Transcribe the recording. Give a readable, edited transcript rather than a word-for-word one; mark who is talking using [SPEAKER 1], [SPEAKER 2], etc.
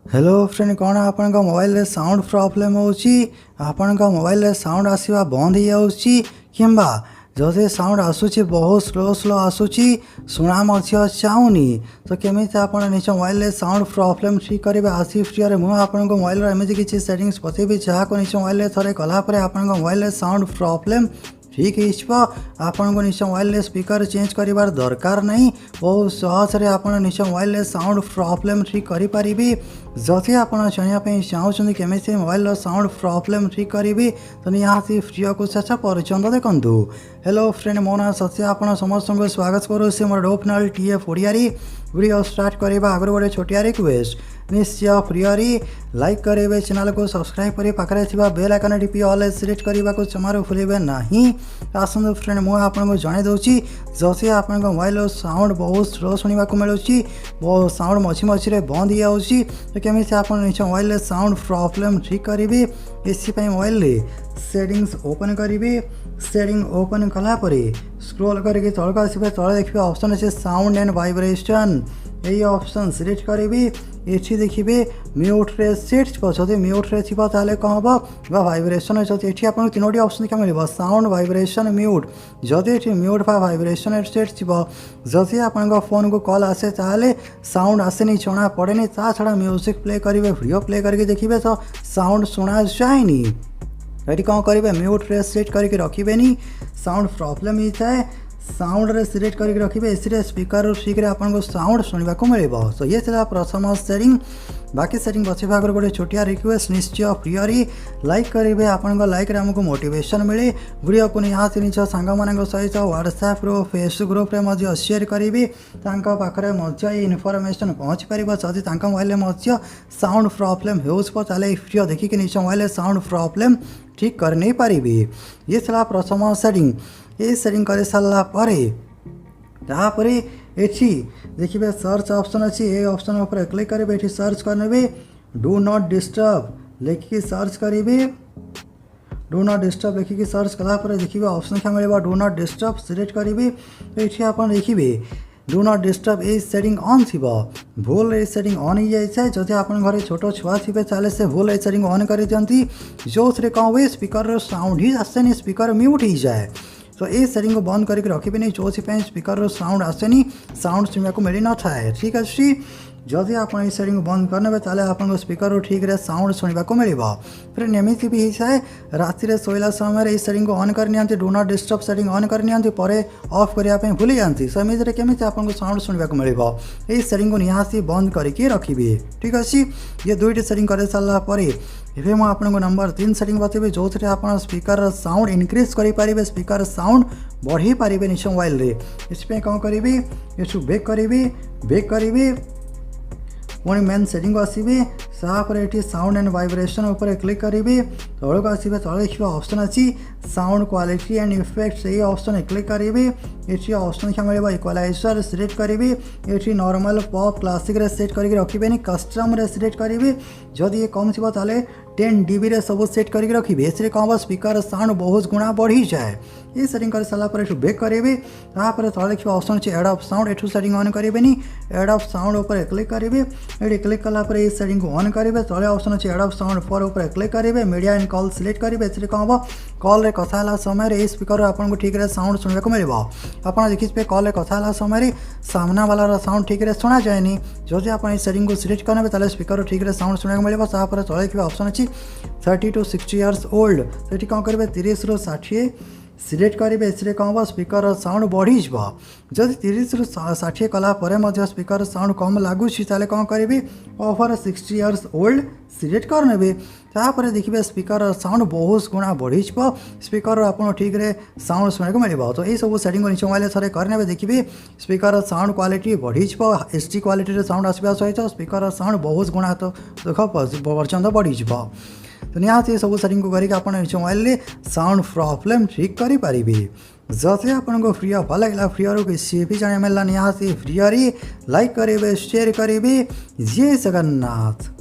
[SPEAKER 1] Hello friend कौन आपण mobile रे साउंड प्रॉब्लम होची आपण मोबाइल रे साउंड आसीबा बंद हो जाउची किंबा जदि साउंड आसुची बहुत स्लो स्लो आसुची सुना मध्य चाहूनी तो केमिति आपण निज मोबाइल रे साउंड प्रॉब्लम ठीक करिबे आसी फ्री मु आपण मोबाइल रे एमिति किछि सेटिंग्स बतेबी जहा को निज मोबाइल रे थरे कला परे आपण मोबाइल रे साउंड प्रॉब्लम ठीक है आपन को निज मोबाइल स्पीकर चेंज करिवार दरकार नहीं। बहुत सहज रे आपन निज मोबाइल साउंड प्रॉब्लम ठीक करें। जदि आप जानापी चाहूँ केमी मोबाइल साउंड प्रॉब्लम ठीक करी तो निहाती फ्री को चेष्टा पर्यटन देखूँ। हेलो फ्रेंड मो ना सत्य आप समस्त को स्वागत करुँच मोर डोपनाल TF ओडियारी वीडियो स्टार्ट करवा आगे गोटे छोटिया रिक्वेस्ट निश्चय फ्री लाइक करेंगे चैनल को सब्सक्राइब कर पाखे बेल आइकन टीपी ऑल सिलेक्ट करने को जमार भूलें नहीं। आसतु फ्रेंड मुझे आपको जन दूसरी जदि आप मोबाइल साउंड बहुत स्लो शुणा मिलूँ बहुत साउंड मझी मझे बंद हो जाऊँगी तो केमी आप निज मोबाइल साउंड प्रॉब्लम ठीक करेंगे। इसी मोबाइल सेटिंग्स ओपन करेंगे। सेटिंग ओपन कलापर स्क्रोल करके तलक आसवे तले देखिए ऑप्शन अच्छे साउंड एंड वाइब्रेशन यही ऑप्शन सिलेक्ट करेंगे। ये देखिए म्यूट रे सेट जब म्यूट रे थी कौन हम वाइब्रेशन जब ये आपको तीनो ऑप्शन क्या मिल साउंड वाइब्रेशन म्यूट जदि ये म्यूट बा वाइब्रेशन सेट थी जदि आप फोन को कॉल आसे ताले साउंड आसेनी जना पड़ेनी ता छड़ा म्यूजिक प्ले करेंगे वीडियो प्ले करके देखिए तो साउंड शुणा जाएनी। ये कौन करेंगे म्यूट रे सेट करके रखिए साउंड प्रॉब्लम होता है साउंड रे सिलेक्ट करके रखिए इसी स्पीकर ठीक आपको साउंड शुणा मिल। तो ये प्रथम सेटिंग बाकी सेटिंग पछे भाग गोटे छोटिया रिक्वेस्ट निश्चय फ्री लाइक करेंगे आपण लाइक आमको मोटिवेशन मिले वीडियो को निहाती निज सांग मान सहित व्हाट्सएप रो फेसबुक ग्रुप रे शेयर करी पाखे इनफॉरमेशन पहुँची पार जदि मोबाइल साउंड प्रॉब्लम हो वीडियो देखिए निज मोबाइल साउंड प्रॉब्लम ठीक कर नहीं पारि। ये प्रथम सेटिंग ये सेटिंग कर सारापर एठी देखिए सर्च ऑप्शन अच्छी ये ऑप्शन ऊपर क्लिक करेंगे ये सर्च करने डू नॉट डिस्टर्ब लिखिकी सर्च करेंगे। डू नॉट डिस्टर्ब लिखिकी सर्च कलापर देखिए ऑप्शन क्या मिले डू नॉट डिस्टर्ब सिलेक्ट करेंगे। तो ये आप देखिए डू नॉट डिस्टर्ब ये सेटिंग ऑन थी भूल ये सेटिंग ऑन हो जाए जदि आप घर छोट छुआ थे ताले से भूल ये सेटिंग ऑन कर दिखती जो थे कौन हुए स्पीकर साउंड ही आसेनी स्पीकर म्यूट हो जाए। तो ये सेटिंग को बंद करके रखिए जो स्पीकर साउंड आसेनी साउंड शुणा को मिल न था। ठीक अच्छे जदि आप सेटिंग को बंद करने ताले आप स्पीकर ठीक रे साउंड शुणा को मिल। फिर एमती भी होता है राति शोला समय सेटिंग को ऑन करनी do not disturb setting on करनी पर ऑफ करने भूली जाती सो एमती केमी आपको साउंड शुणा को मिल। ये सेटिंग को निहाती बंद करके रखिए। ठीक अच्छे ये दुईटी सेटिंग कर सारापर ये मुझे आपको नंबर 3 सेटिंग बतेबी जो थे आप स्पीकर साउंड इनक्रीज करेंगे स्पीकर साउंड बढ़ी पारे निज मोबाइल इसमें कौन करी ये बेक करी पुणी मेन सेटिंग को आसबे तापर ये साउंड एंड वाइब्रेशन ऊपर क्लिक करेंगे तौक आसबे तले देखिए ऑप्शन अच्छी साउंड क्वालिटी एंड इफेक्ट्स ये ऑप्शन क्लिक करेंगे। ये ऑप्शन क्या मिले इक्वलाइजर सिलेक्ट करेंगे। ये नॉर्मल पॉप क्लासिक रे सेट करके रखिए कस्टम रे सिलेक्ट करेंगे जदि ये कम थी 10 dB रे सब सेट करके रखिए इसलिए कौन हम स्पीकर साउंड बहुत गुणा बढ़ी जाए। ये सेटिंग कर सारापर ये बेक करेंगे तापर तले देखिए ऑप्शन अच्छे एड ऑफ साउंड एठू सेटिंग ऑन करेंगे एड ऑफ साउंड ऊपर क्लिक करेंगे। ये क्लिक कलापर ये सेटिंग को ऑन करेंगे तले ऑप्शन अच्छे एड ऑफ साउंड फॉर ऊपर क्लिक करेंगे मीडिया एंड कॉल सिलेक्ट करेंगे इसलिए कौन हम कॉल रे कथा समय ये स्पीकर आपको ठीक रे साउंड शुणा को मिल। आप देखिए कॉल रे कथा समय सामना वाला साउंड ठीक रे शुणा जाएनी जदि आप सेटिंग को सिलेक्ट करेंगे ताले स्पीकर ठीक रे साउंड शुणा को मिल। तापर तले देखिए ऑप्शन अच्छी 30 to 60 years ओल्ड तो कौन करेंगे 30 ରୁ 60 सिलेक्ट करेंगे इसलिए कौन हम स्पीकर साउंड बढ़ी जदि 30 ରୁ 60 कलापर स्पीकर साउंड कम लगुच कौन करेंगे ओवर 60 years ओल्ड सिलेक्ट करने तापर देखिए स्पीकर साउंड बहुत गुणा बढ़ी स्पीकर आप ठीक रे साउंड शुणा को मिल। तो ये सब सेटिंग को निज मोबाइल थे करने देखिए स्पीकर साउंड क्वालिटी बढ़ी HD क्वालिटी साउंड आसवा सहित स्पीकर साउंड बहुत गुणा तो देख पर्यटन बढ़ी। तो निहाती सब सेटिंग को करके आप निज मोबाइल साउंड प्रॉब्लम ठीक करेंगे। जदि आपको फ्री भल लगे फ्री किसी भी जाने मिलला निहाती फ्री लाइक करेंगे शेयर करेंगे। जय जगन्नाथ।